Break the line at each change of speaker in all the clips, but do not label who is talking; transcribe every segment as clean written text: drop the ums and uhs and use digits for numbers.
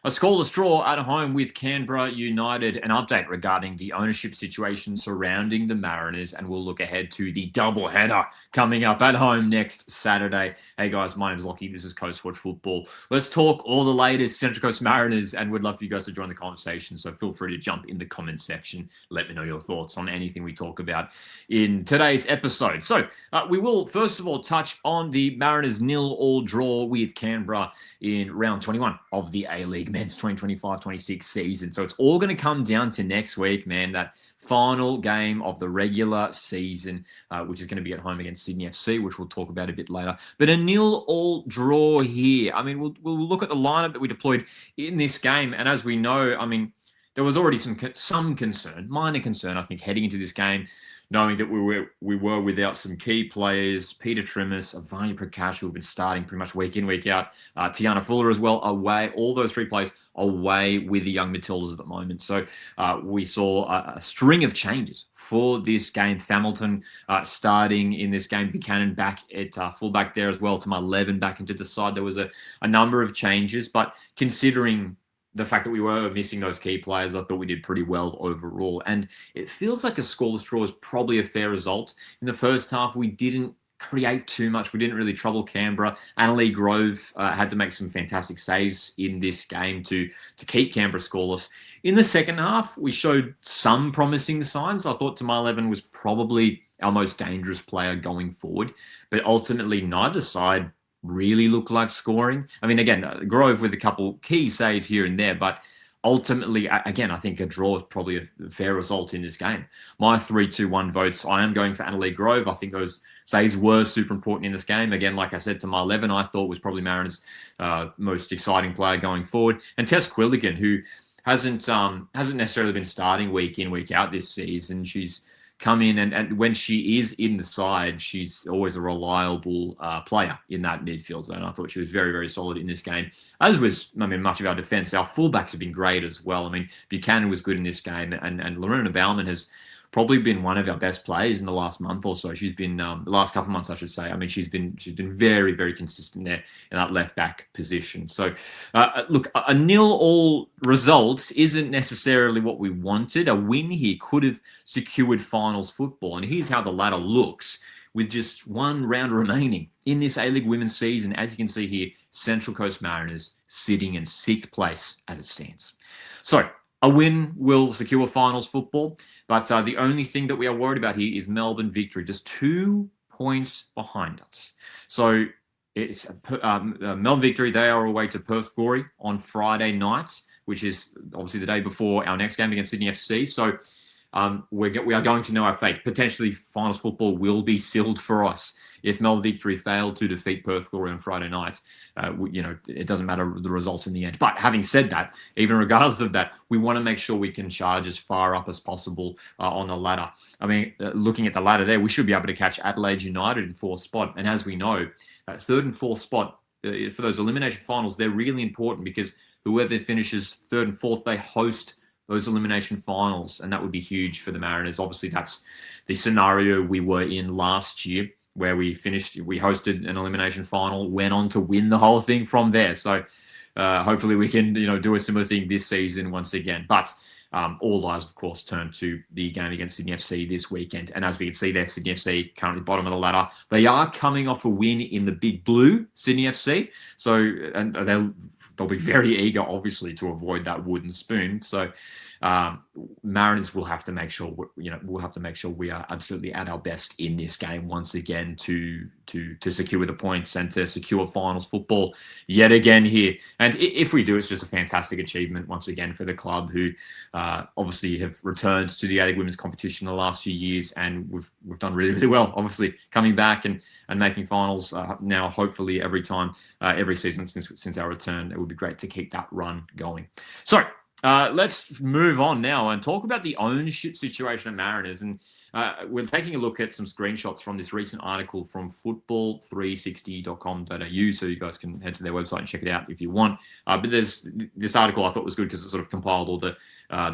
A scoreless draw at home with Canberra United. An update regarding the ownership situation surrounding the Mariners, and we'll look ahead to the doubleheader coming up at home next Saturday. Hey guys, my name is Lockie. This is Coast Watch Football. Let's talk all the latest Central Coast Mariners, and we'd love for you guys to join the conversation. So feel free to jump in the comment section. Let me know your thoughts on anything we talk about in today's episode. So we will first of all touch on the Mariners 0-0 draw with Canberra in round 21 of the A-League Men's 2025-26 season. So it's all going to come down to next week, man, that final game of the regular season, which is going to be at home against Sydney FC, which we'll talk about a bit later. But a 0-0 draw here. I mean, we'll look at the lineup that we deployed in this game. And as we know, I mean, there was already some concern, minor concern, I think, heading into this game, knowing that we were without some key players, Peter Trimmis, Avani Prakash, who have been starting pretty much week in, week out, Tiana Fuller as well, away, all those three players away with the young Matildas at the moment. So we saw a string of changes for this game. Hamilton starting in this game, Buchanan back at fullback there as well, to my 11 back into the side. There was a number of changes, but considering the fact that we were missing those key players, I thought we did pretty well overall. And it feels like a scoreless draw is probably a fair result. In the first half, we didn't create too much. We didn't really trouble Canberra. Annalee Grove had to make some fantastic saves in this game to keep Canberra scoreless. In the second half, we showed some promising signs. I thought Tamar 11 was probably our most dangerous player going forward, but ultimately neither side really look like scoring. I mean, again, Grove with a couple key saves here and there, but ultimately, again, I think a draw is probably a fair result in this game. My 3-2-1 votes, I am going for Annalee Grove. I think those saves were super important in this game. Again, like I said, to my 11, I thought was probably Mariners' most exciting player going forward. And Tess Quilligan, who hasn't necessarily been starting week in, week out this season. She's come in, and when she is in the side, she's always a reliable player in that midfield zone. I thought she was very, very solid in this game, as was, I mean, much of our defense. Our fullbacks have been great as well. I mean, Buchanan was good in this game, and Lorena Bauman has probably been one of our best players in the last month or so. She's been the last couple of months, I should say. I mean, she's been very, very consistent there in that left back position. So, look, a 0-0 result isn't necessarily what we wanted. A win here could have secured finals football, and here's how the ladder looks. With just one round remaining in this A-League women's season, as you can see here, Central Coast Mariners sitting in 6th place as it stands. So, a win will secure finals football, but the only thing that we are worried about here is Melbourne victory, just 2 points behind us. So it's Melbourne victory. They are away to Perth Glory on Friday night, which is obviously the day before our next game against Sydney FC. So we are going to know our fate. Potentially, finals football will be sealed for us if Melbourne victory failed to defeat Perth Glory on Friday night. It doesn't matter the result in the end. But having said that, even regardless of that, we want to make sure we can charge as far up as possible on the ladder. I mean, looking at the ladder there, we should be able to catch Adelaide United in 4th spot. And as we know, that 3rd and 4th spot for those elimination finals, they're really important because whoever finishes 3rd and 4th, they host those elimination finals, and that would be huge for the Mariners. Obviously, that's the scenario we were in last year, where we hosted an elimination final, went on to win the whole thing from there. So hopefully we can, do a similar thing this season once again. But all eyes, of course, turn to the game against Sydney FC this weekend. And as we can see there, Sydney FC currently bottom of the ladder. They are coming off a win in the Big Blue, Sydney FC. So, and they'll be very eager, obviously, to avoid that wooden spoon. So Mariners will have to make sure, we are absolutely at our best in this game once again to secure the points and to secure finals football yet again here. And if we do, it's just a fantastic achievement once again for the club, who obviously have returned to the A-League women's competition in the last few years, and we've done really, really well. Obviously, coming back and making finals now, hopefully every season since our return. It would be great to keep that run going. So let's move on now and talk about the ownership situation at Mariners. And we're taking a look at some screenshots from this recent article from football360.com.au, so you guys can head to their website and check it out if you want. But there's this article I thought was good because it sort of compiled all the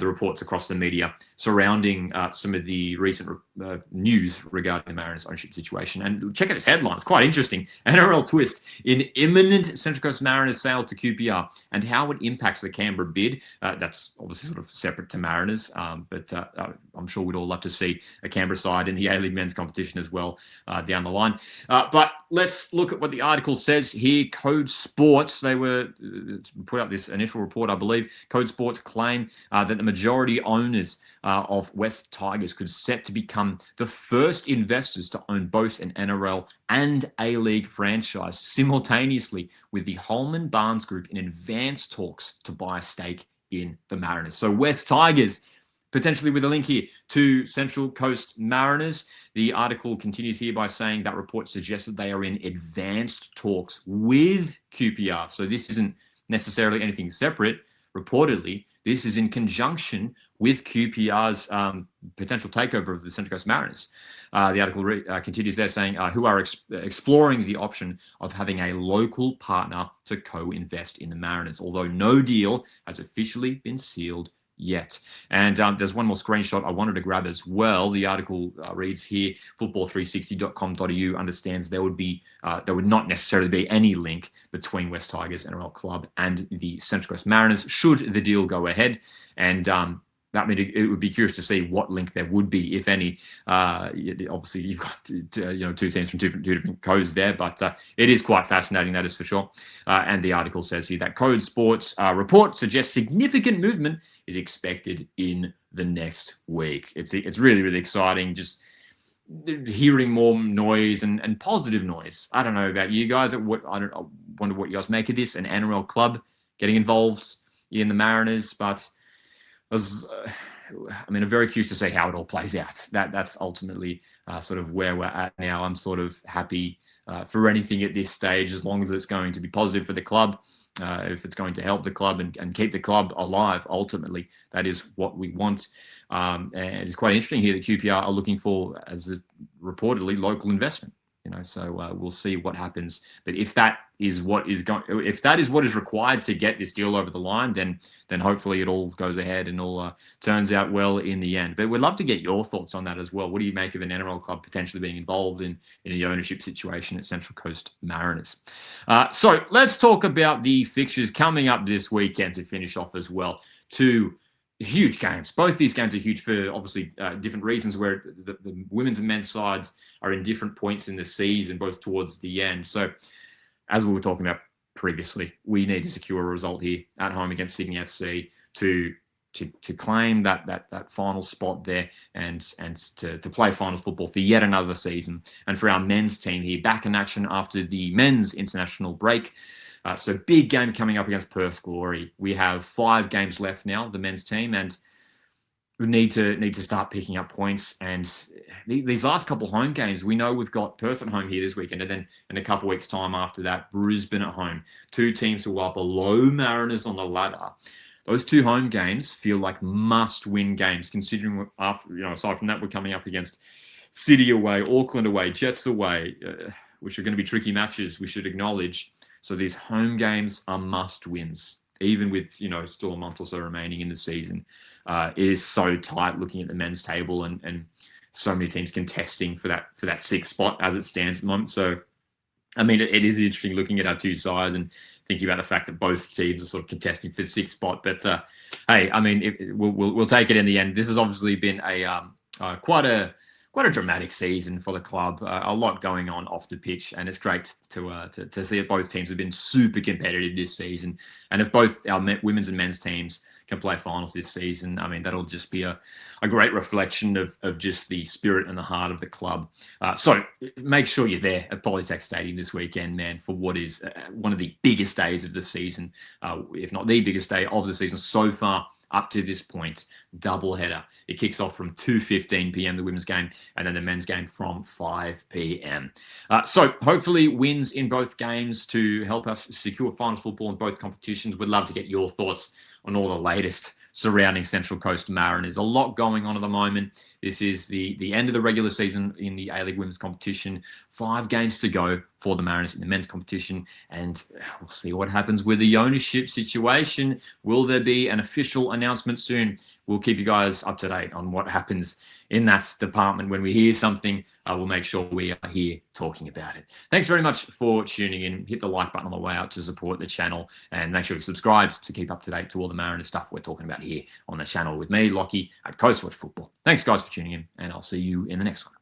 reports across the media surrounding some of the recent news regarding the Mariners' ownership situation. And check out this headline; it's quite interesting. NRL twist in imminent Central Coast Mariners sale to QPR and how it impacts the Canberra bid. That's obviously sort of separate to Mariners, but I'm sure we'd all love to see a Canberra side in the A-League men's competition as well down the line. But let's look at what the article says here. Code Sports, they were put up this initial report, I believe. Code Sports claim that the majority owners of West Tigers could set to become the first investors to own both an NRL and A-League franchise simultaneously, with the Holman Barnes Group in advanced talks to buy a stake in the Mariners. So West Tigers potentially with a link here to Central Coast Mariners. The article continues here by saying that report suggests that they are in advanced talks with QPR. So this isn't necessarily anything separate. Reportedly, this is in conjunction with QPR's potential takeover of the Central Coast Mariners. The article continues there saying, who are exploring the option of having a local partner to co-invest in the Mariners, although no deal has officially been sealed yet. And there's one more screenshot I wanted to grab as well. The article reads here, football360.com.au understands there would not necessarily be any link between West Tigers NRL Club and the Central Coast Mariners should the deal go ahead. And that means it would be curious to see what link there would be, if any. Obviously, you've got two teams from two different codes there, but it is quite fascinating, that is for sure. And the article says here that Code Sports report suggests significant movement is expected in the next week. It's really, really exciting. Just hearing more noise and positive noise. I don't know about you guys. I wonder what you guys make of this. An NRL club getting involved in the Mariners, but I'm very curious to see how it all plays out. That's ultimately sort of where we're at now. I'm sort of happy for anything at this stage, as long as it's going to be positive for the club. If it's going to help the club and keep the club alive, ultimately, that is what we want. And it's quite interesting here that QPR are looking for, as a reportedly, local investment. So we'll see what happens. But if that is what is required to get this deal over the line, then hopefully it all goes ahead and all turns out well in the end. But we'd love to get your thoughts on that as well. What do you make of an NRL club potentially being involved in the ownership situation at Central Coast Mariners? So let's talk about the fixtures coming up this weekend to finish off as well. Two huge games. Both these games are huge for obviously different reasons, where the women's and men's sides are in different points in the season, both towards the end. So as we were talking about previously, we need to secure a result here at home against Sydney FC to claim that final spot there and to play finals football for yet another season. And for our men's team here, back in action after the men's international break. So big game coming up against Perth Glory. We have 5 games left now, the men's team, and we need to start picking up points. And these last couple home games, we know we've got Perth at home here this weekend, and then in a couple weeks' time after that, Brisbane at home. 2 teams who are below Mariners on the ladder. Those 2 home games feel like must-win games, considering aside from that, we're coming up against City away, Auckland away, Jets away, which are going to be tricky matches, we should acknowledge. So these home games are must-wins, even with still a month or so remaining in the season. It is so tight looking at the men's table, and so many teams contesting for that 6th spot as it stands at the moment. So, it is interesting looking at our 2 sides and thinking about the fact that both teams are sort of contesting for the 6th spot. But hey, we'll take it in the end. This has obviously been quite a dramatic season for the club. A lot going on off the pitch, and it's great to see that both teams have been super competitive this season. And if both our women's and men's teams can play finals this season, that'll just be a great reflection of just the spirit and the heart of the club. So make sure you're there at Polytech Stadium this weekend, man, for what is one of the biggest days of the season, if not the biggest day of the season so far. Up to this point, doubleheader. It kicks off from 2:15 p.m, the women's game, and then the men's game from 5 p.m. So hopefully wins in both games to help us secure finals football in both competitions. We'd love to get your thoughts on all the latest surrounding Central Coast Mariners. A lot going on at the moment. This is the end of the regular season in the A-League women's competition. 5 games to go for the Mariners in the men's competition, and we'll see what happens with the ownership situation. Will there be an official announcement soon? We'll keep you guys up to date on what happens in that department. When we hear something, we'll make sure we are here talking about it. Thanks very much for tuning in. Hit the like button on the way out to support the channel, and make sure you subscribe to keep up to date to all the Mariners stuff we're talking about here on the channel with me, Lockie, at Coastwatch Football. Thanks, guys, for tuning in, and I'll see you in the next one.